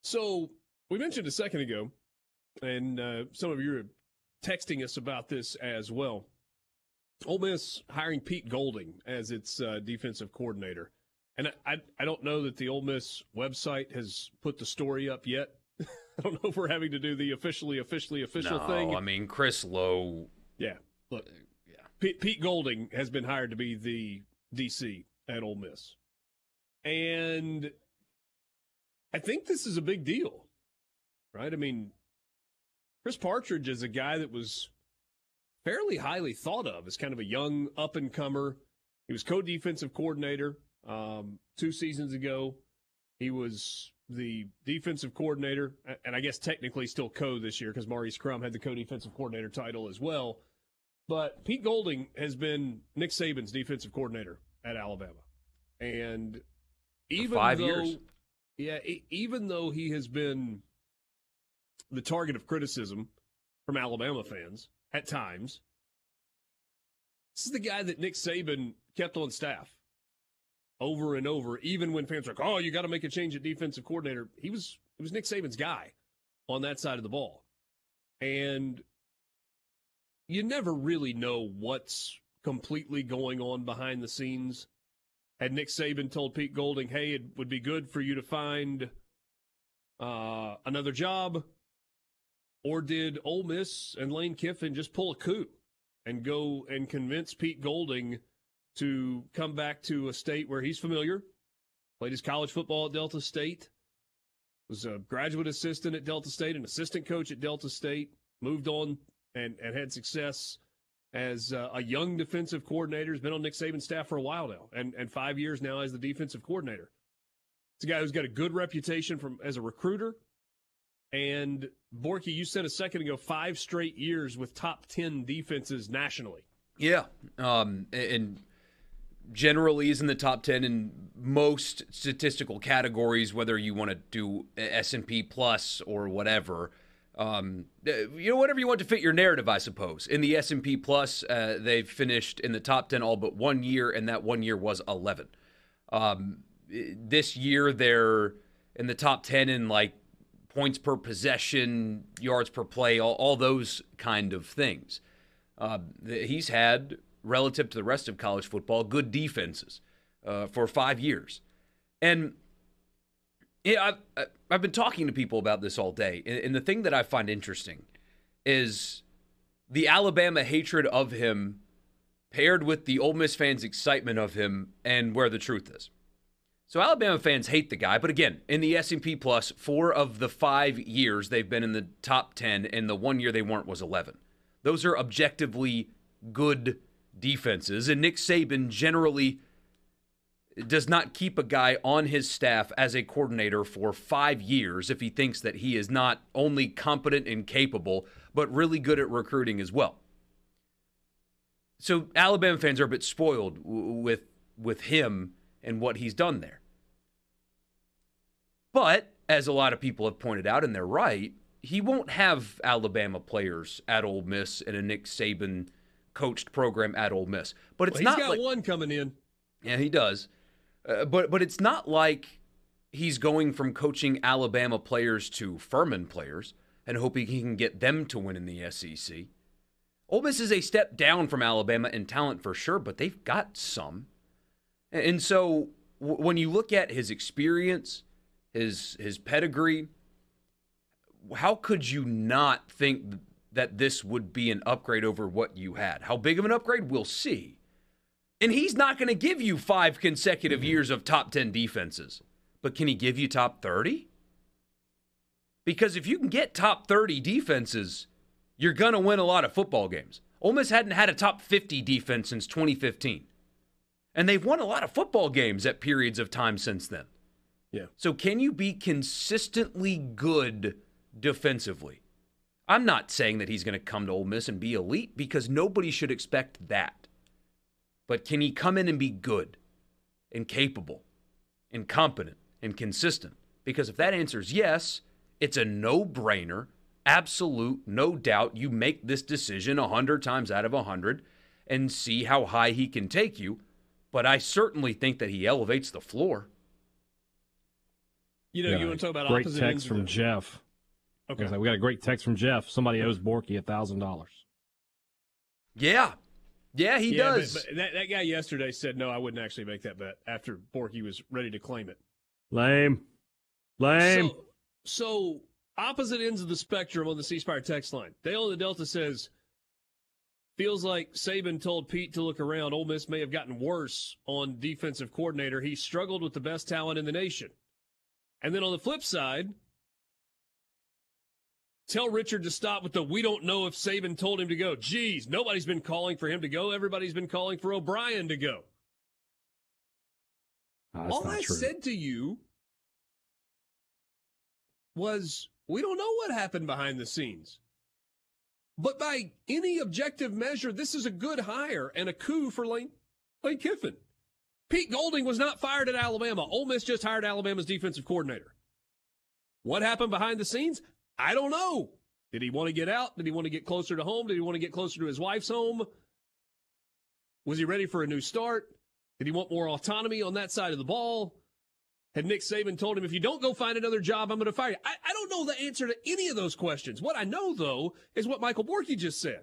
So we mentioned a second ago, and some of you are texting us about this as well. Ole Miss hiring Pete Golding as its defensive coordinator. And I don't know that the Ole Miss website has put the story up yet. I don't know if we're having to do the official thing. No, I mean, Chris Lowe. Yeah, look, Pete Golding has been hired to be the DC at Ole Miss. And I think this is a big deal, right? I mean, Chris Partridge is a guy that was fairly highly thought of as kind of a young up-and-comer. He was co-defensive coordinator 2 seasons ago. He was the defensive coordinator, and I guess technically still co this year because Maurice Crum had the co-defensive coordinator title as well. But Pete Golding has been Nick Saban's defensive coordinator at Alabama. And even for 5 years. Yeah, even though he has been the target of criticism from Alabama fans at times, this is the guy that Nick Saban kept on staff over and over, even when fans were like, oh, you got to make a change at defensive coordinator. It was Nick Saban's guy on that side of the ball. And you never really know what's completely going on behind the scenes. Had Nick Saban told Pete Golding, hey, it would be good for you to find another job? Or did Ole Miss and Lane Kiffin just pull a coup and go and convince Pete Golding to come back to a state where he's familiar, played his college football at Delta State, was a graduate assistant at Delta State, an assistant coach at Delta State, moved on and had success as a young defensive coordinator, has been on Nick Saban's staff for a while now, and 5 years now as the defensive coordinator. It's a guy who's got a good reputation as a recruiter. And, Borky, you said a second ago, 5 straight years with top 10 defenses nationally. Yeah, and generally is in the top 10 in most statistical categories, whether you want to do S&P plus or whatever. Whatever you want to fit your narrative, I suppose. In the S&P plus, they've finished in the top 10 all but 1 year, and that 1 year was 11. This year, they're in the top 10 in points per possession, yards per play, all those kind of things. He's had, relative to the rest of college football, good defenses for 5 years. And I've been talking to people about this all day, and the thing that I find interesting is the Alabama hatred of him paired with the Ole Miss fans' excitement of him and where the truth is. So Alabama fans hate the guy, but again, in the S&P Plus, 4 of the 5 years they've been in the top 10, and the 1 year they weren't was 11. Those are objectively good defenses, and Nick Saban generally does not keep a guy on his staff as a coordinator for 5 years if he thinks that he is not only competent and capable, but really good at recruiting as well. So Alabama fans are a bit spoiled with him and what he's done there. But, as a lot of people have pointed out, and they're right, he won't have Alabama players at Ole Miss in a Nick Saban coached program at Ole Miss. But it's not he's got one coming in. Yeah, he does. But it's not like he's going from coaching Alabama players to Furman players and hoping he can get them to win in the SEC. Ole Miss is a step down from Alabama in talent for sure, but they've got some. And so when you look at his experience, his pedigree, how could you not think that this would be an upgrade over what you had? How big of an upgrade? We'll see. And he's not going to give you 5 consecutive years of top 10 defenses. But can he give you top 30? Because if you can get top 30 defenses, you're going to win a lot of football games. Ole Miss hadn't had a top 50 defense since 2015. And they've won a lot of football games at periods of time since then. Yeah. So can you be consistently good defensively? I'm not saying that he's going to come to Ole Miss and be elite because nobody should expect that. But can he come in and be good and capable and competent and consistent? Because if that answer is yes, it's a no-brainer, absolute, no doubt. You make this decision 100 times out of 100 and see how high he can take you. But I certainly think that he elevates the floor. You know, you want to talk about great opposite text ends from Jeff. Okay. We got a great text from Jeff. Somebody owes Borky $1,000. Yeah, he does. But that guy yesterday said, no, I wouldn't actually make that bet after Borky was ready to claim it. Lame. So opposite ends of the spectrum on the C Spire text line. Dale in the Delta says, feels like Saban told Pete to look around. Ole Miss may have gotten worse on defensive coordinator. He struggled with the best talent in the nation. And then on the flip side, tell Richard to stop with the we don't know if Saban told him to go. Geez, nobody's been calling for him to go. Everybody's been calling for O'Brien to go. All I said to you was, we don't know what happened behind the scenes. But by any objective measure, this is a good hire and a coup for Lane Kiffin. Pete Golding was not fired at Alabama. Ole Miss just hired Alabama's defensive coordinator. What happened behind the scenes? I don't know. Did he want to get out? Did he want to get closer to home? Did he want to get closer to his wife's home? Was he ready for a new start? Did he want more autonomy on that side of the ball? Had Nick Saban told him, if you don't go find another job, I'm going to fire you? I don't know the answer to any of those questions. What I know, though, is what Michael Borky just said,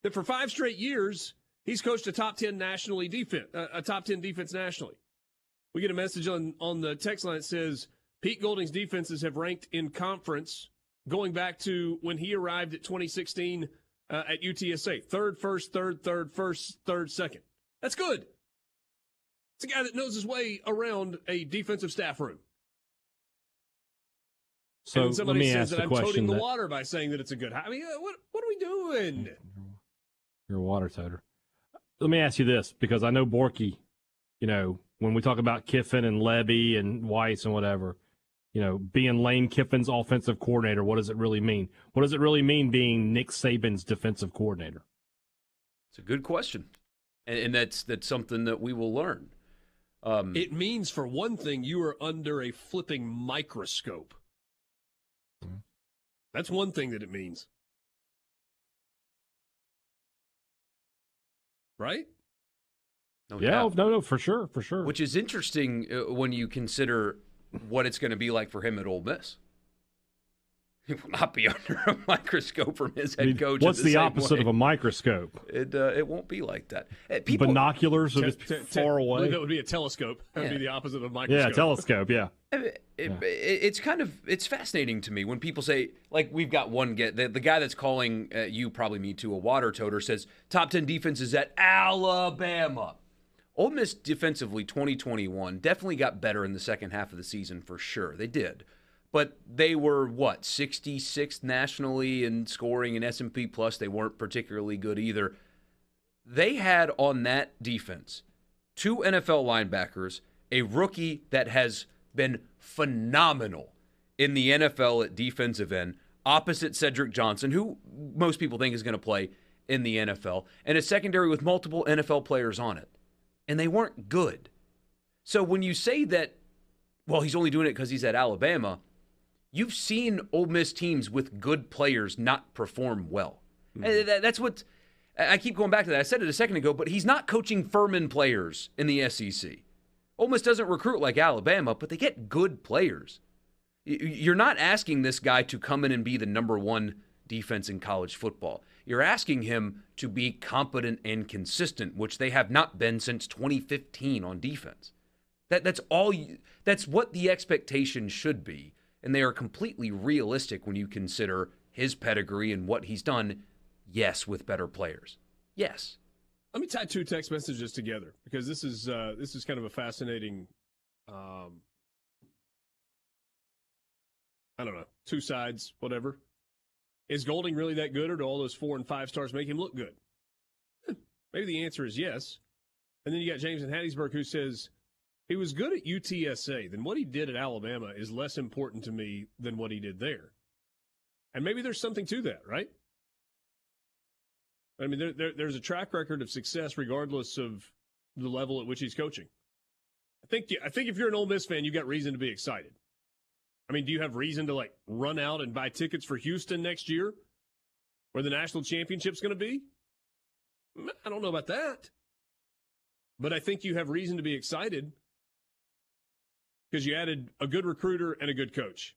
that for 5 straight years, he's coached a top 10 defense nationally. We get a message on the text line that says, Pete Golding's defenses have ranked in conference going back to when he arrived at 2016 at UTSA. Third, first, third, first, third, second. That's good. It's a guy that knows his way around a defensive staff room. So and somebody let me says ask that the I'm question toting the water by saying that it's a good hire. I mean, what are we doing? You're a water toter. Let me ask you this, because I know Borky, when we talk about Kiffin and Levy and Weiss and whatever, being Lane Kiffin's offensive coordinator, what does it really mean? What does it really mean being Nick Saban's defensive coordinator? It's a good question. And that's something that we will learn. It means, for one thing, you are under a flipping microscope. That's one thing that it means. Right? No, for sure. Which is interesting when you consider what it's going to be like for him at Ole Miss. He will not be under a microscope from his head coach. What's the opposite of a microscope? It won't be like that. Binoculars are far away. That would be a telescope. That would be the opposite of a microscope. Yeah, telescope, yeah. It's fascinating to me when people say, like, we've got one the guy that's calling you, probably me too, a water toter, says top 10 defenses at Alabama. Ole Miss defensively 2021 definitely got better in the second half of the season for sure. They did. But they were, 66th nationally in scoring in S&P Plus. They weren't particularly good either. They had on that defense 2 NFL linebackers, a rookie that has been phenomenal in the NFL at defensive end, opposite Cedric Johnson, who most people think is going to play in the NFL, and a secondary with multiple NFL players on it. And they weren't good. So when you say that, he's only doing it because he's at Alabama, you've seen Ole Miss teams with good players not perform well. Mm-hmm. That's what I keep going back to that. I said it a second ago, but he's not coaching Furman players in the SEC. Ole Miss doesn't recruit like Alabama, but they get good players. You're not asking this guy to come in and be the number 1 defense in college football. You're asking him to be competent and consistent, which they have not been since 2015 on defense. That's what the expectation should be. And they are completely realistic when you consider his pedigree and what he's done, yes, with better players. Yes. Let me tie 2 text messages together, because this is kind of a fascinating, I don't know, 2 sides, whatever. Is Golding really that good, or do all those 4 and 5 stars make him look good? Maybe the answer is yes. And then you got James in Hattiesburg who says, he was good at UTSA. Then what he did at Alabama is less important to me than what he did there. And maybe there's something to that, right? I mean, there's a track record of success regardless of the level at which he's coaching. I think if you're an Ole Miss fan, you got reason to be excited. I mean, do you have reason to run out and buy tickets for Houston next year, where the national championship's going to be? I don't know about that. But I think you have reason to be excited because you added a good recruiter and a good coach.